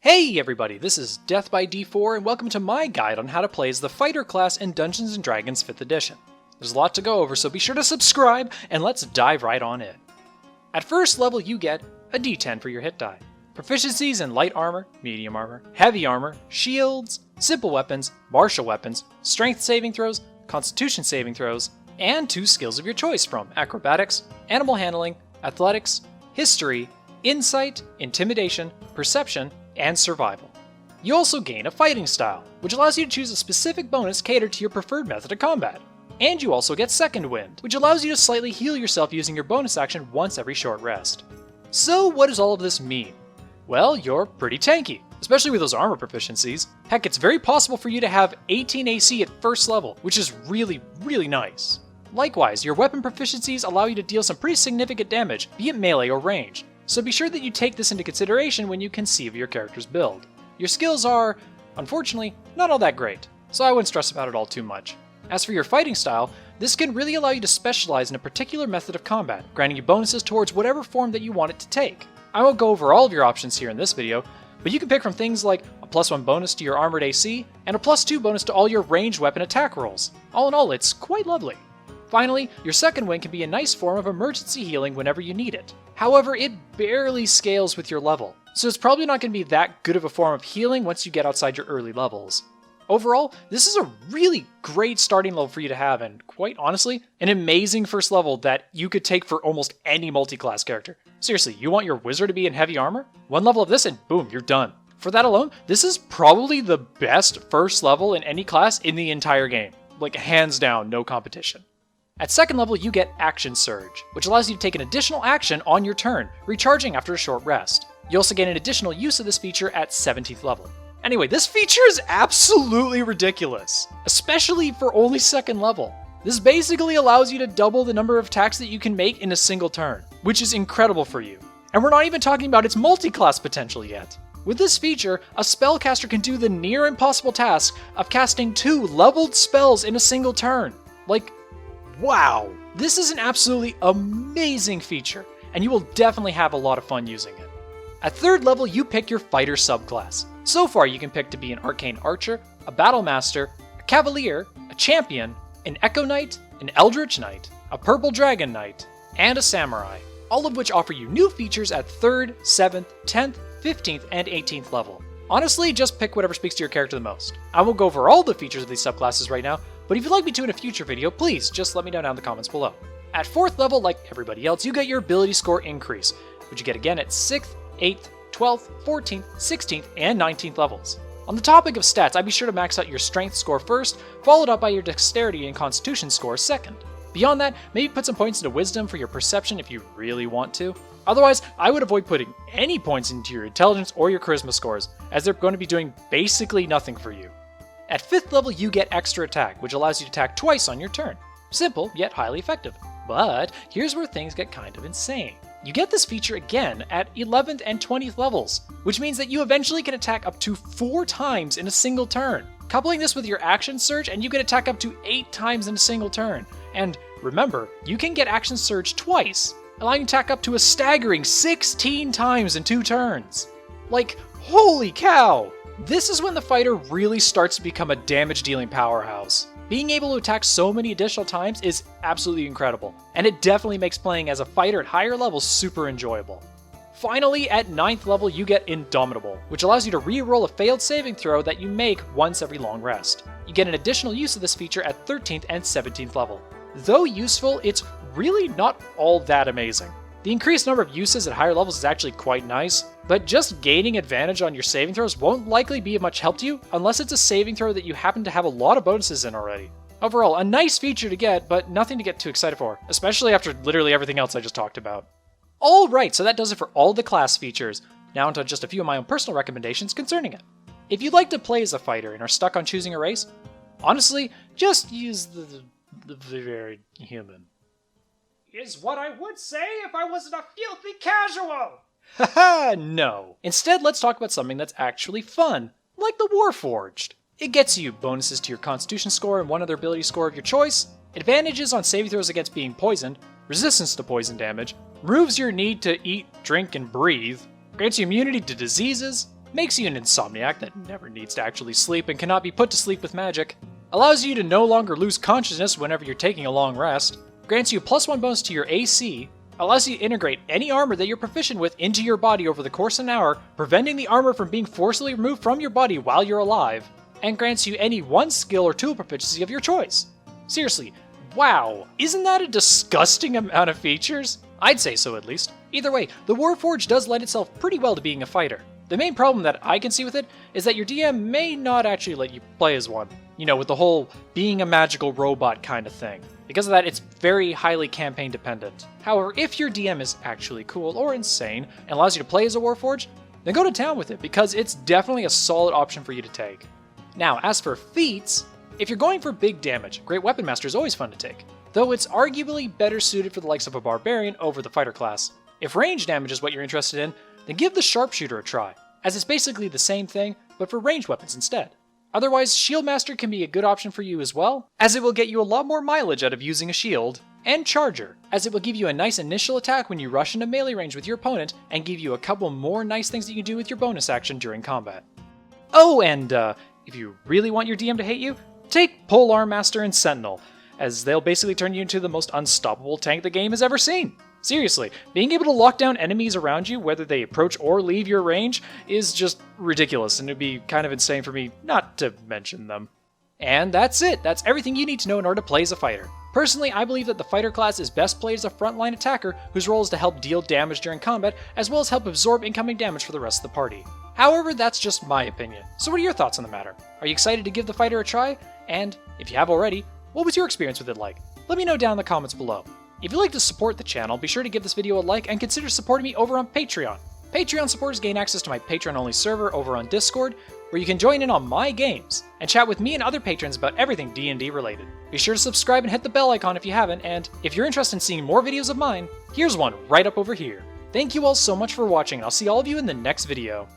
Hey everybody, this is Death by D4 and welcome to my guide on how to play as the fighter class in Dungeons & Dragons 5th edition. There's a lot to go over, so be sure to subscribe and let's dive right on in. At first level you get a D10 for your hit die. Proficiencies in light armor, medium armor, heavy armor, shields, simple weapons, martial weapons, strength saving throws, constitution saving throws, and 2 skills of your choice from acrobatics, animal handling, athletics, history, insight, intimidation, perception, and survival. You also gain a fighting style, which allows you to choose a specific bonus catered to your preferred method of combat. And you also get Second Wind, which allows you to slightly heal yourself using your bonus action once every short rest. So what does all of this mean? Well, you're pretty tanky, especially with those armor proficiencies. Heck, it's very possible for you to have 18 AC at first level, which is really nice. Likewise, your weapon proficiencies allow you to deal some pretty significant damage, be it melee or ranged. So be sure that you take this into consideration when you conceive of your character's build. Your skills are, unfortunately, not all that great, so I wouldn't stress about it all too much. As for your fighting style, this can really allow you to specialize in a particular method of combat, granting you bonuses towards whatever form that you want it to take. I won't go over all of your options here in this video, but you can pick from things like a +1 bonus to your armored AC, and a +2 bonus to all your ranged weapon attack rolls. All in all, it's quite lovely. Finally, your Second Wind can be a nice form of emergency healing whenever you need it. However, it barely scales with your level, so it's probably not going to be that good of a form of healing once you get outside your early levels. Overall, this is a really great starting level for you to have, and quite honestly, an amazing first level that you could take for almost any multi-class character. Seriously, you want your wizard to be in heavy armor? One level of this and boom, you're done. For that alone, this is probably the best first level in any class in the entire game. Like, hands down, no competition. At second level, you get Action Surge, which allows you to take an additional action on your turn, recharging after a short rest. You also gain an additional use of this feature at 17th level. Anyway, this feature is absolutely ridiculous, especially for only second level. This basically allows you to double the number of attacks that you can make in a single turn, which is incredible for you. And we're not even talking about its multi-class potential yet. With this feature, a spellcaster can do the near impossible task of casting 2 leveled spells in a single turn. Like, wow! This is an absolutely amazing feature, and you will definitely have a lot of fun using it. At third level, you pick your fighter subclass. So far, you can pick to be an Arcane Archer, a Battle Master, a Cavalier, a Champion, an Echo Knight, an Eldritch Knight, a Purple Dragon Knight, and a Samurai, all of which offer you new features at 3rd, 7th, 10th, 15th, and 18th level. Honestly, just pick whatever speaks to your character the most. I won't go over all the features of these subclasses right now, but if you'd like me to in a future video, please just let me know down in the comments below. At 4th level, like everybody else, you get your ability score increase, which you get again at 6th, 8th, 12th, 14th, 16th, and 19th levels. On the topic of stats, I'd be sure to max out your strength score first, followed up by your dexterity and constitution score second. Beyond that, maybe put some points into wisdom for your perception if you really want to. Otherwise, I would avoid putting any points into your intelligence or your charisma scores, as they're going to be doing basically nothing for you. At 5th level, you get extra attack, which allows you to attack twice on your turn. Simple, yet highly effective. But here's where things get kind of insane. You get this feature again at 11th and 20th levels, which means that you eventually can attack up to 4 times in a single turn. Coupling this with your Action Surge, and you can attack up to 8 times in a single turn. And remember, you can get Action Surge twice, allowing you to attack up to a staggering 16 times in 2 turns. Like, holy cow! This is when the fighter really starts to become a damage-dealing powerhouse. Being able to attack so many additional times is absolutely incredible, and it definitely makes playing as a fighter at higher levels super enjoyable. Finally, at 9th level, you get Indomitable, which allows you to re-roll a failed saving throw that you make once every long rest. You get an additional use of this feature at 13th and 17th level. Though useful, it's really not all that amazing. The increased number of uses at higher levels is actually quite nice, but just gaining advantage on your saving throws won't likely be of much help to you unless it's a saving throw that you happen to have a lot of bonuses in already. Overall, a nice feature to get, but nothing to get too excited for, especially after literally everything else I just talked about. Alright, so that does it for all the class features. Now onto just a few of my own personal recommendations concerning it. If you'd like to play as a fighter and are stuck on choosing a race, honestly, just use the very human. Is what I would say if I wasn't a filthy casual! Haha, no. Instead, let's talk about something that's actually fun, like the Warforged. It gets you bonuses to your constitution score and one other ability score of your choice, advantages on saving throws against being poisoned, resistance to poison damage, removes your need to eat, drink, and breathe, grants you immunity to diseases, makes you an insomniac that never needs to actually sleep and cannot be put to sleep with magic, allows you to no longer lose consciousness whenever you're taking a long rest, grants you a +1 bonus to your AC, allows you to integrate any armor that you're proficient with into your body over the course of an hour, preventing the armor from being forcibly removed from your body while you're alive, and grants you any one skill or tool proficiency of your choice. Seriously, wow, isn't that a disgusting amount of features? I'd say so at least. Either way, the Warforged does lend itself pretty well to being a fighter. The main problem that I can see with it is that your DM may not actually let you play as one. You know, with the whole being a magical robot kind of thing. Because of that, it's very highly campaign dependent. However, if your DM is actually cool or insane and allows you to play as a Warforged, then go to town with it because it's definitely a solid option for you to take. Now, as for feats, if you're going for big damage, Great Weapon Master is always fun to take, though it's arguably better suited for the likes of a Barbarian over the fighter class. If range damage is what you're interested in, then give the Sharpshooter a try, as it's basically the same thing, but for ranged weapons instead. Otherwise, Shield Master can be a good option for you as well, as it will get you a lot more mileage out of using a shield, and Charger, as it will give you a nice initial attack when you rush into melee range with your opponent, and give you a couple more nice things that you can do with your bonus action during combat. Oh, and if you really want your DM to hate you, take Polearm Master and Sentinel, as they'll basically turn you into the most unstoppable tank the game has ever seen. Seriously, being able to lock down enemies around you, whether they approach or leave your range, is just ridiculous, and it'd be kind of insane for me not to mention them. And that's it! That's everything you need to know in order to play as a fighter. Personally, I believe that the fighter class is best played as a frontline attacker whose role is to help deal damage during combat, as well as help absorb incoming damage for the rest of the party. However, that's just my opinion. So what are your thoughts on the matter? Are you excited to give the fighter a try? And, if you have already, what was your experience with it like? Let me know down in the comments below. If you'd like to support the channel, be sure to give this video a like and consider supporting me over on Patreon. Patreon supporters gain access to my Patreon-only server over on Discord, where you can join in on my games, and chat with me and other patrons about everything D&D related. Be sure to subscribe and hit the bell icon if you haven't, and if you're interested in seeing more videos of mine, here's one right up over here. Thank you all so much for watching, and I'll see all of you in the next video.